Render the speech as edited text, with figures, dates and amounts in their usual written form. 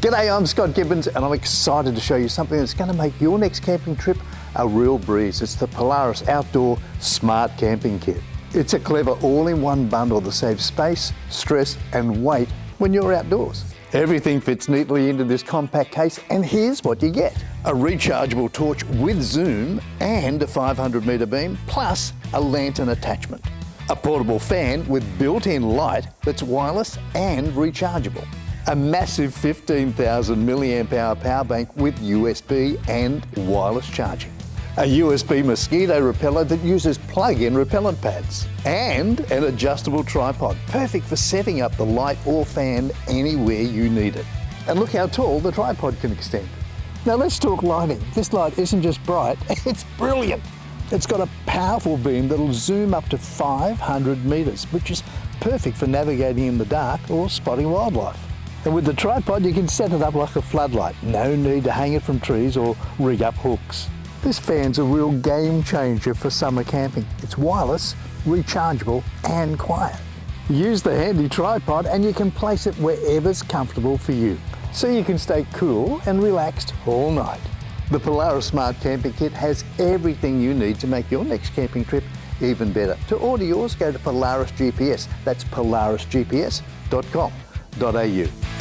G'day, I'm Scott Gibbons and I'm excited to show you something that's going to make your next camping trip a real breeze. It's the Polaris Outdoor Smart Camping Kit. It's a clever all-in-one bundle that saves space, stress and weight when you're outdoors. Everything fits neatly into this compact case, and here's what you get. A rechargeable torch with zoom and a 500-metre beam, plus a lantern attachment. A portable fan with built-in light that's wireless and rechargeable. A massive 15,000 milliamp hour power bank with USB and wireless charging. A USB mosquito repeller that uses plug-in repellent pads. And an adjustable tripod, perfect for setting up the light or fan anywhere you need it. And look how tall the tripod can extend. Now let's talk lighting. This light isn't just bright, it's brilliant. It's got a powerful beam that'll zoom up to 500 metres, which is perfect for navigating in the dark or spotting wildlife. And with the tripod, you can set it up like a floodlight. No need to hang it from trees or rig up hooks. This fan's a real game changer for summer camping. It's wireless, rechargeable and quiet. Use the handy tripod and you can place it wherever's comfortable for you, so you can stay cool and relaxed all night. The Polaris Smart Camping Kit has everything you need to make your next camping trip even better. To order yours, go to Polaris GPS. That's polarisgps.com.au.